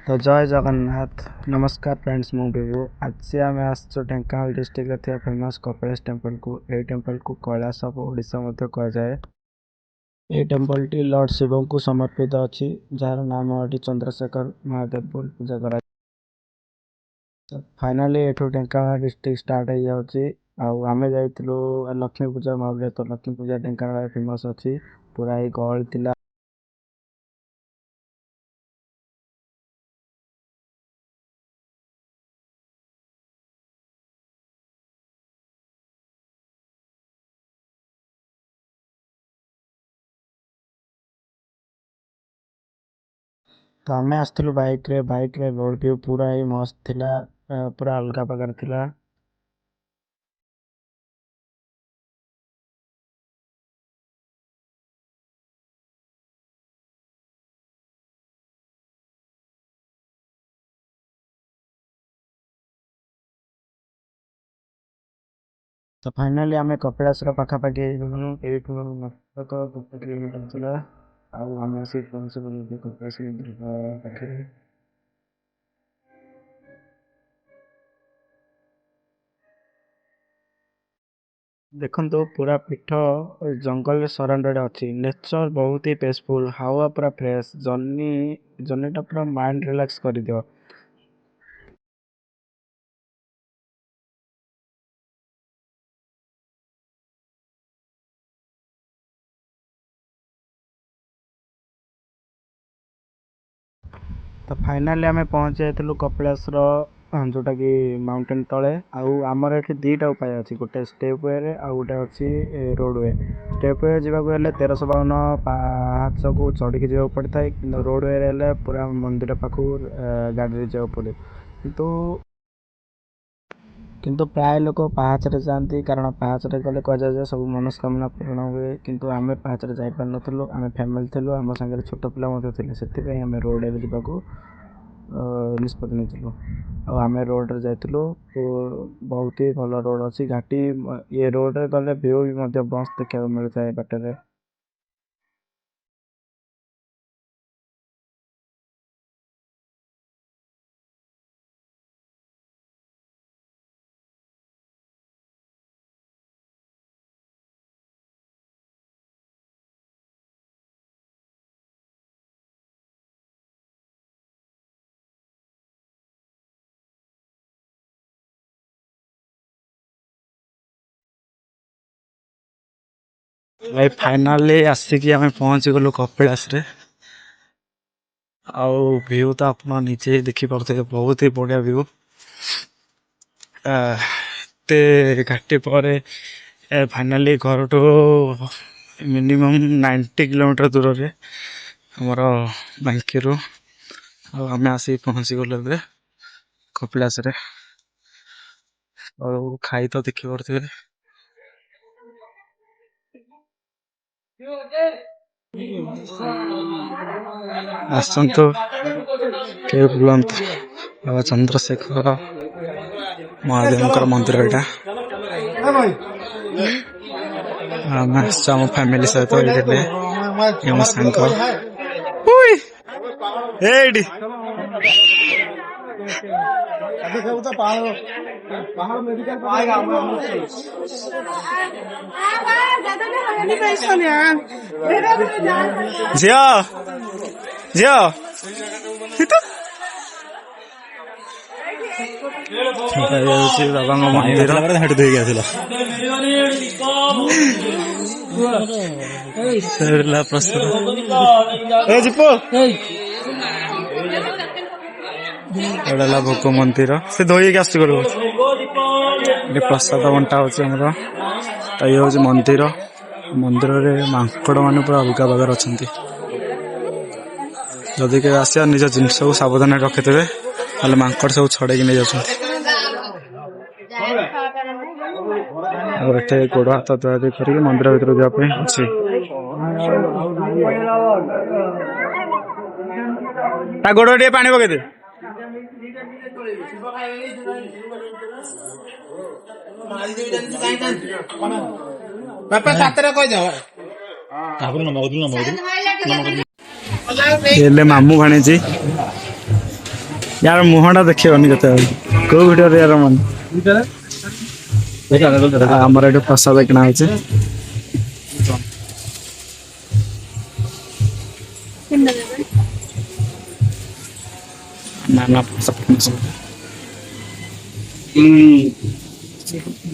तो जय जगन्नाथ नमस्कार फ्रेंड्स मु विभु आज आम आस Dhenkanal district famous Kapilas temple को यही टेम्पल को कैलाश ऑफ ओडिशा कहुए। ये टेम्पल टी लॉर्ड शिव को समर्पित अच्छी जार नाम अटी चंद्रशेखर महादेव पूजा कर। फाइनाली एठू ढेंकानाल डिस्ट्रिक्ट स्टार्ट हो जाऊँगी आम जाइलु लक्ष्मी पूजा भाव तो लक्ष्मी पूजा ढेंकानाल फेमस अच्छी पूरा ही गहल थिला। तो आम आसलु बैक रे रोड व्यू पूरा ही मस्त थिला पूरा अलग प्रकार थिला। तो फाइनाली आम कपिलास पाखापाखि किलोमीटर आम आसी पहुँचल कपिलास पाखे। देखो पूरा पीठ जंगल सराउंडेड अच्छी नेचर बहुत ही पीसफुल हावा पूरा फ्रेश जर्नी पूरा माइंड रिलैक्स कर दियो। तो फाइनाली आम पहुँच जाइलु कपिलास जोटा कि माउंटेन तले आमर ये दीटा उपाय अच्छी गोटे स्टेप वे आ गोटे अच्छी रोड वे। स्टेप वे जावाक 1352 पाहाच को चढ़ी जावाक पड़ता है कि रोड वे पूरा मंदिर पाखक गाड़ी जावाक पड़े किंतु प्राय लोक पाहाच जाती कारण पाहाच गले कहुए सब मनस्कामना पूर्ण हुए किंतु आम पाहाच जापार नु आम फैमिली थी आम सागर छोट पिला से आम रोड जावाक निष्पत्ति नहीं आम रोड जाइलु बहुत ही भल रोड अच्छी घाटी ये रोड गले व्यू भी मस्त देखा मिलता है बाटर। भाई फाइनाली आसिक आम पहुँच गलु कपिलास रे व्यू तो आप निजे देखी पारे बहुत ही बढ़िया व्यू घाटी पर फाइनाली घर टू मिनिमम 90 किलोमीटर दूर रे हमर बांकी रू आम आसी पहुँची गलु कपिलास रे और खाई तो देखी पारे आसतु के बुलंत बाबा चंद्रशेखर महादेव मंदिर यहाँ आम आम फैमिली सहित मो सांग झिया झिया बाबा मंदिर हेट धोई गया प्रसाद एड़ा भोग मंदिर से धोई आस प्रसाद बंटा हो ये हूँ मंदिर मंदिर में मांकड़ मान पूरा अलग प्रकार अच्छा जदि के आसिया निज जिनस को सावधान रखिथे ना मांकड़ सब छड़े नहीं जाते गोड़ हाथ धुआ धुई कर मंदिर भर जावाई अच्छी गोड़ टे पानी पकईदे मामू भाणीजी यार मुहटा देखिबनी केते को वीडियो रे यार मन हमर एठो प्रसाद किना होचे ना ना सब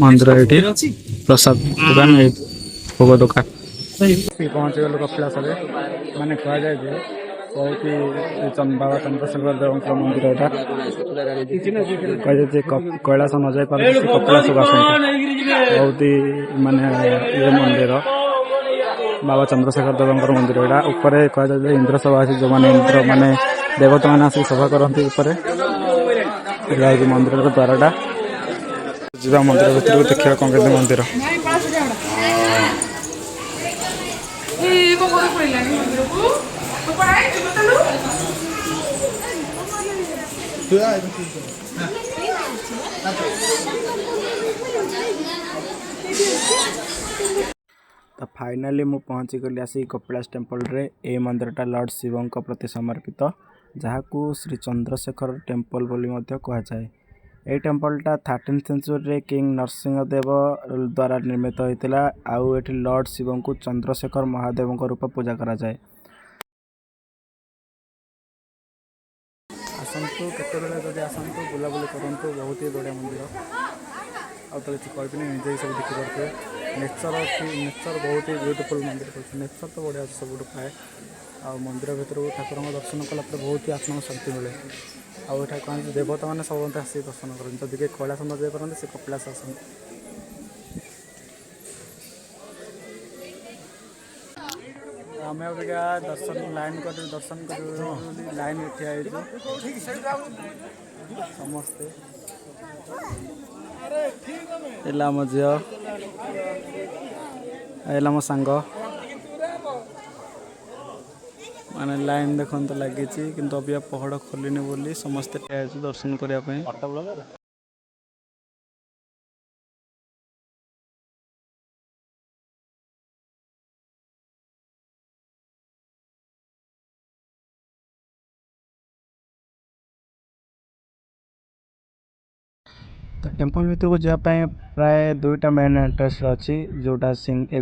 मंदिर एठी प्रसाद दुकान है भोग दुकान पहुंच गल कपिलास माने कह जाए जे बहुत ही बाबा चंद्रशेखर देव मंदिर यहाँ कहे कैलाश न जाए पारे कपिलास बहुत ही माने ये मंदिर बाबा चंद्रशेखर देव मंदिर यहाँ ऊपर कह जाए इंद्र सभा जो मैंने इंद्र माने देवता मैंने आसिक सभा करती मंदिर द्वारा जा मंदिर भर देखा कौन के मंदिर तो फाइनाली मु पहुँची गली आसी कपिलास टेम्पल रे ए मंदिरटा लॉर्ड शिवं प्रति समर्पित जहाँ को श्री चंद्रशेखर टेम्पल बोली कह जाए। ये टेम्पलटा 13th सेंचुरी किंग नरसिंहदेव द्वारा निर्मित होता आउ ये लॉर्ड शिवं को चंद्रशेखर महादेव रूप पूजा करा जाए। आसतु केतबेले जब आसतु बुलाबुली करूँ बहुत ही बढ़िया मंदिर आउ तो किसी कहबी निजे सब देखिपे नेचर नेचर बहुत ही ब्यूटीफुल मंदिर कर नेचर तो बढ़िया सब पाए आ मंदिर भर ठाकुर दर्शन कलापर बहुत ही आत्मा शांति मिले आउ एटा कौन देवता मैंने सब आसिक दर्शन करते जदि किए कैलाश न जाई पारती से कपिलास आसते आम अबिका दर्शन लाइन कर दर्शन कर लाइन ठिया समस्ते आम झी मो सांग माने लाइन देखन तो लगी किंतु अभी पहड़ खोलनी बोली समस्ते ठिया दर्शन करने। तो टेम्पल भर को जावाई प्राय दुईटा मेन एंट्रेंस अच्छी जोटा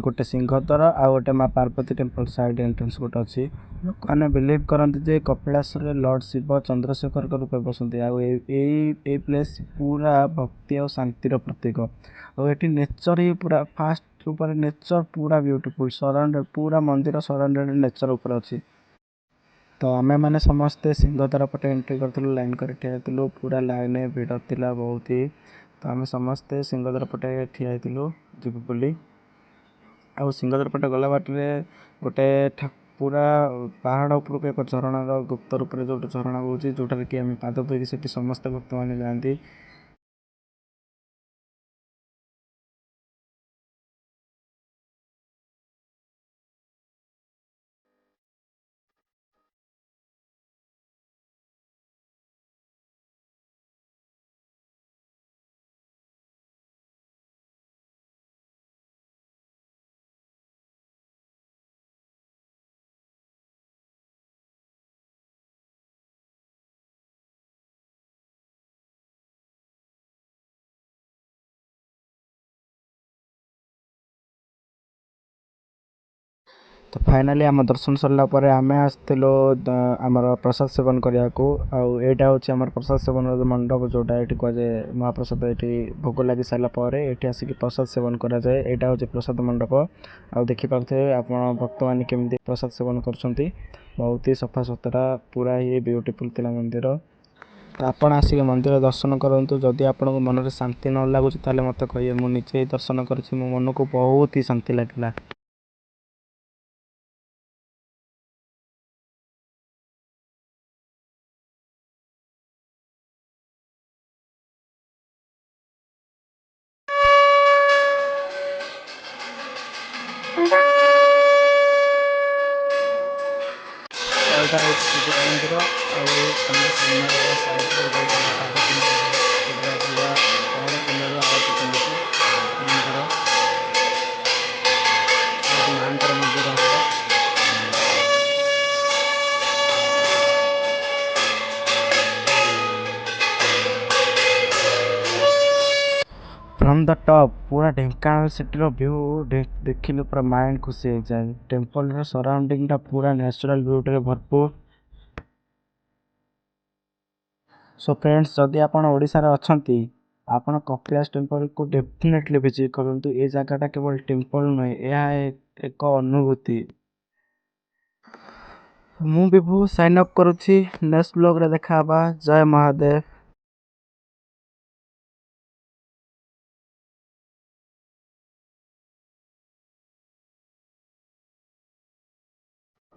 गोटे सिंह द्वार आ गोटे माँ पार्वती टेम्पल साइड एंट्रेंस गोटे अच्छी लोक मैंने बिलीव करते जे कपिलास लॉर्ड शिव चंद्रशेखर रूप बसती आई प्लेस पूरा भक्ति और शांतिर प्रतीक और ये नेचर ही पूरा फास्ट ऊपर नेचर पूरा ब्यूटीफुल सराउंडेड पूरा मंदिर सराउंडेड नेचर ऊपर अच्छी। तो आमे मैंने समस्ते सिंहद्वार पटे एंट्री करूँ लाइन कर ठिया पूरा लाइन भिड़ थिला बहुत ही तो आम समस्ते सिंहद्वार पटे ठिया जीव बोली आ सिंहद्वार पटे गला बाटे गोटे पूरा पहाड़ उपरକୁ एक झरणार गुप्त रूप में जो झरणा बोची जोटार कि आम पाद धोई समस्त भक्त मैंने जाती। तो फाइनाली आम दर्शन सरला आम आसलु आमर प्रसाद सेवन करने को आईटा हूँ प्रसाद सेवन मंडप जोटा ये कहे महाप्रसाद ये भोग लगी सारापर ये आसिक प्रसाद सेवन कराए यहाँ हूँ प्रसाद मंडप आ देखिपे आप भक्त मैंने केमी प्रसाद सेवन कर बहुत ही सफा सुतरा पूरा ही ब्यूटीफुल थिला मंदिर। तो आपण आसिक मंदिर दर्शन करूँ जदि आपन मन में शांति न लगुच मत कहे मुझे दर्शन कर मो मन को बहुत ही शांति लगे। मंदिर। फ्रॉम द टॉप पूरा ढेଙ୍କାନାଳ सिटीର व्यू ଦେଖିଲେ ପୁରା ମାଇଣ୍ଡ ଖୁସି ହେଇଯାଏ। ଟେମ୍ପଲର ସରାଉଣ୍ଡିଂଟା ପୁରା ନ୍ୟାଚୁରାଲ ବ୍ୟୁଟିରେ ଭରପୁର। ସୋ ଫ୍ରେଣ୍ଡସ୍, ଯଦି ଆପଣ ଓଡ଼ିଶାରେ ଅଛନ୍ତି, ଆପଣ କପିଳାସ ଟେମ୍ପଲକୁ ଡେଫିନେଟଲି ଭିଜିଟ୍ କରନ୍ତୁ। ଏ ଜାଗାଟା କେବଳ ଟେମ୍ପଲ ନୁହେଁ, ଏହା ଏକ ଅନୁଭୂତି। ମୁଁ ବିଭୁ ସାଇନ୍ ଅପ୍ କରୁଛି। ନେକ୍ସଟ ବ୍ଲଗରେ ଦେଖା ହେବା। ଜୟ ମହାଦେବ।